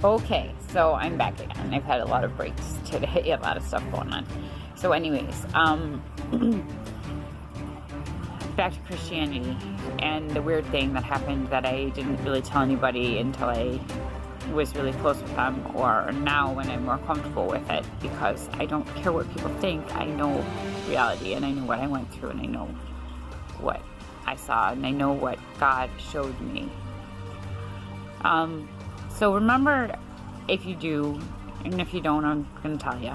Okay, so I'm back again. I've had a lot of breaks today, a lot of stuff going on. So anyways, back to Christianity and the weird thing that happened that I didn't really tell anybody until I was really close with them, or now when I'm more comfortable with it, because I don't care what people think. I know reality, and I know what I went through, and I know what I saw, and I know what God showed me. So remember, if you do, and if you don't, I'm going to tell you,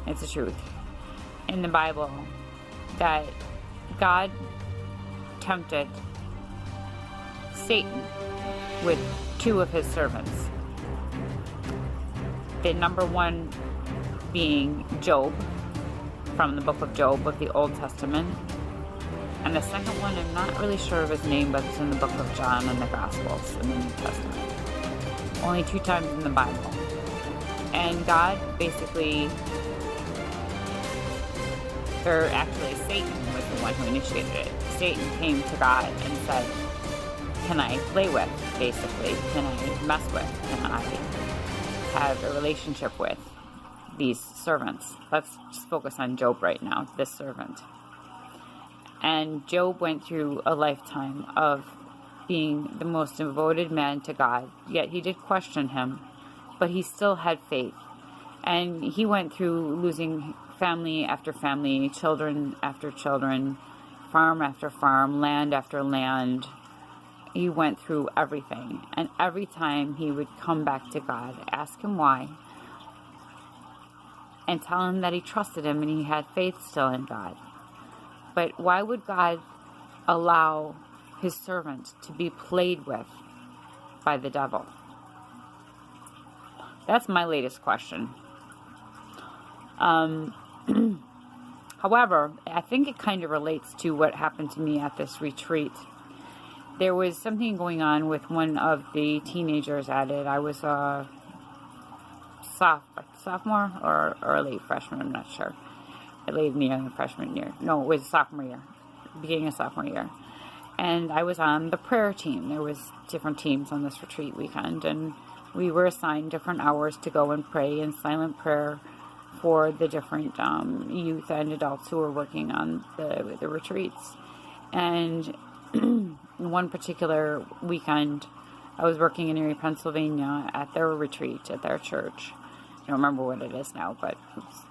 it's the truth, in the Bible, that God tempted Satan with two of his servants. The number one being Job, from the book of Job of the Old Testament. And the second one, I'm not really sure of his name, but it's in the book of John and the Gospels in the New Testament. Only 2 times in the Bible. And God basically, or actually Satan was the one who initiated it. Satan came to God and said, can I play with, basically? Can I mess with? Can I have a relationship with these servants? Let's just focus on Job right now, this servant. And Job went through a lifetime of being the most devoted man to God, yet he did question him, but he still had faith. And he went through losing family after family, children after children, farm after farm, land after land. He went through everything. And every time he would come back to God, ask him why, and tell him that he trusted him and he had faith still in God. But why would God allow his servant to be played with by the devil? That's my latest question. However, I think it kind of relates to what happened to me at this retreat. There was something going on with one of the teenagers at it. I was a sophomore or early freshman, I'm not sure. I laid me in the freshman year. No, it was sophomore year, beginning of sophomore year. And I was on the prayer team. There was different teams on this retreat weekend, and we were assigned different hours to go and pray in silent prayer for the different youth and adults who were working on the retreats. And one particular weekend, I was working in Erie, Pennsylvania at their retreat at their church. I don't remember what it is now, but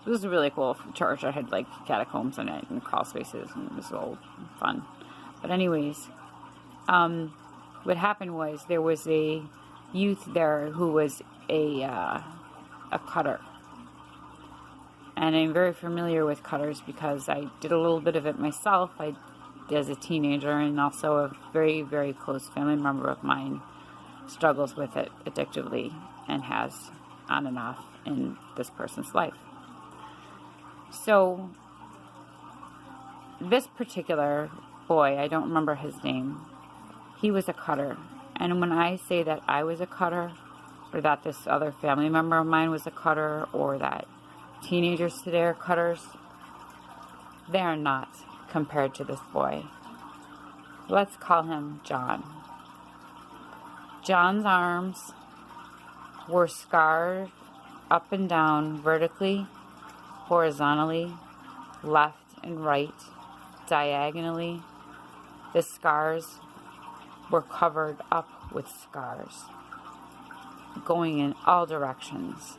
it was a really cool church. I had like catacombs in it and crawl spaces, and it was all fun. But anyways, what happened was there was a youth there who was a cutter. And I'm very familiar with cutters because I did a little bit of it myself. I did as a teenager, and also a very, very close family member of mine struggles with it addictively and has on and off in this person's life. So this particular boy, I don't remember his name, he was a cutter. And when I say that I was a cutter, or that this other family member of mine was a cutter, or that teenagers today are cutters, they are not compared to this boy. Let's call him John. John's arms were scarred up and down, vertically, horizontally, left and right, diagonally. The scars were covered up with scars, going in all directions.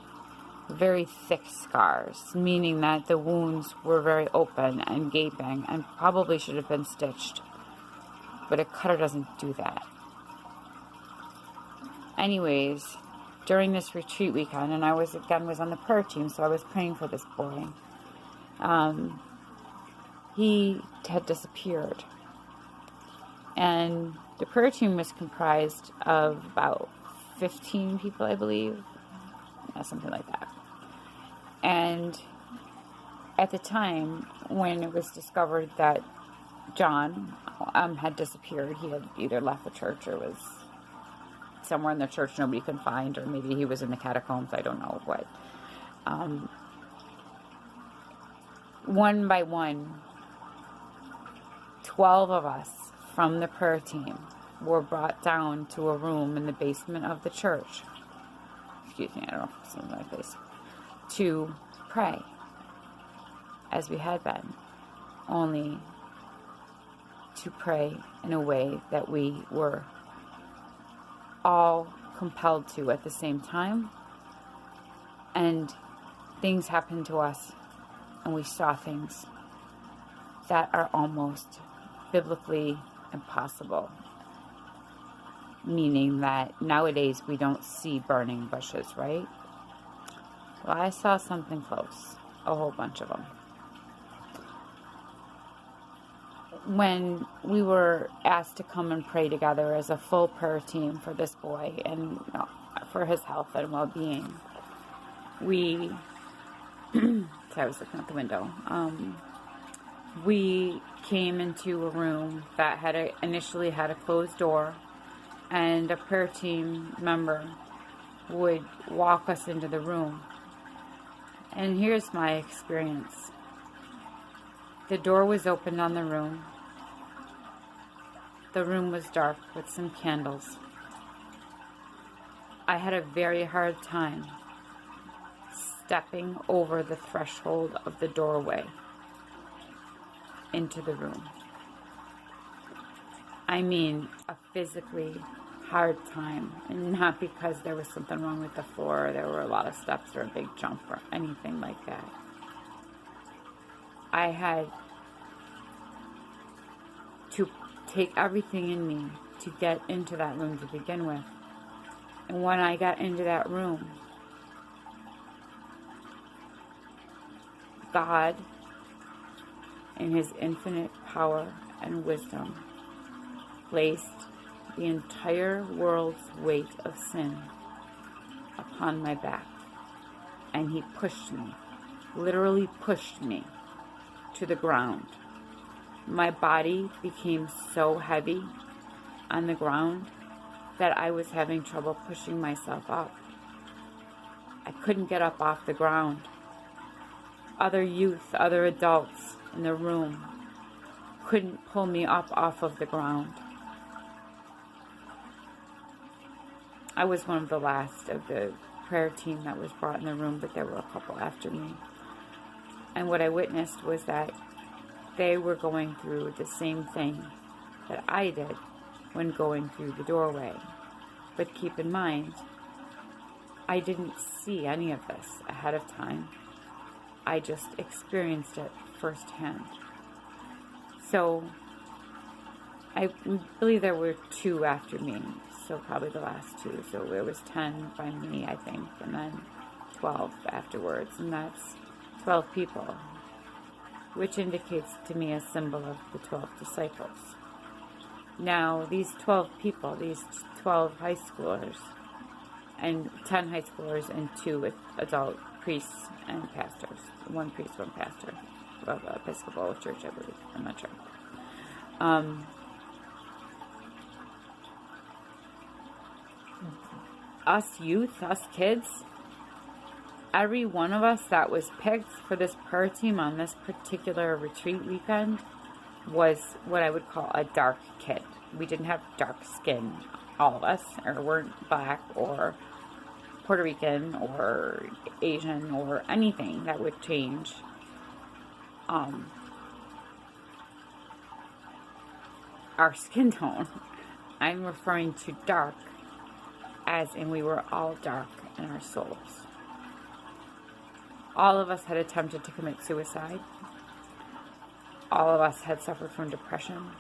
Very thick scars, meaning that the wounds were very open and gaping and probably should have been stitched. But a cutter doesn't do that. Anyways, during this retreat weekend, and I was on the prayer team, so I was praying for this boy. He had disappeared. And the prayer team was comprised of about 15 people, I believe. Something like that. And at the time when it was discovered that John had disappeared, he had either left the church or was somewhere in the church nobody could find, or maybe he was in the catacombs, I don't know what. One by one, 12 of us from the prayer team were brought down to a room in the basement of the church. excuse me, I don't know if it's on my face, to pray as we had been, only to pray in a way that we were all compelled to at the same time, and things happened to us and we saw things that are almost biblically impossible, meaning that nowadays we don't see burning bushes, right? Well, I saw something close, a whole bunch of them. When we were asked to come and pray together as a full prayer team for this boy and for his health and well-being, we, sorry, I was looking out the window, we came into a room that initially had a closed door, and a prayer team member would walk us into the room. And here's my experience. The door was opened on the room. The room was dark with some candles. I had a very hard time stepping over the threshold of the doorway into the room. I mean, a physically hard time, and not because there was something wrong with the floor, or there were a lot of steps or a big jump or anything like that. I had to take everything in me to get into that room to begin with. And when I got into that room, God, in His infinite power and wisdom, placed the entire world's weight of sin upon my back. And He pushed me, literally pushed me to the ground. My body became so heavy on the ground that I was having trouble pushing myself up. I couldn't get up off the ground. Other youth, other adults in the room couldn't pull me up off of the ground. I was one of the last of the prayer team that was brought in the room, but there were a couple after me. And what I witnessed was that they were going through the same thing that I did when going through the doorway. But keep in mind, I didn't see any of this ahead of time. I just experienced it firsthand. So I believe there were 2 after me, so probably the last 2. So there was 10 by me, I think, and then 12 afterwards, and that's 12 people, which indicates to me a symbol of the 12 disciples. Now, these 12 people, these 12 high schoolers, and 10 high schoolers and 2 adult priests and pastors. 1 priest, 1 pastor of Episcopal Church, I believe. I'm not sure. Us youth, us kids, every one of us that was picked for this prayer team on this particular retreat weekend was what I would call a dark kid. We didn't have dark skin, all of us, or weren't black or Puerto Rican or Asian or anything that would change our skin tone. I'm referring to dark as in we were all dark in our souls. All of us had attempted to commit suicide. All of us had suffered from depression.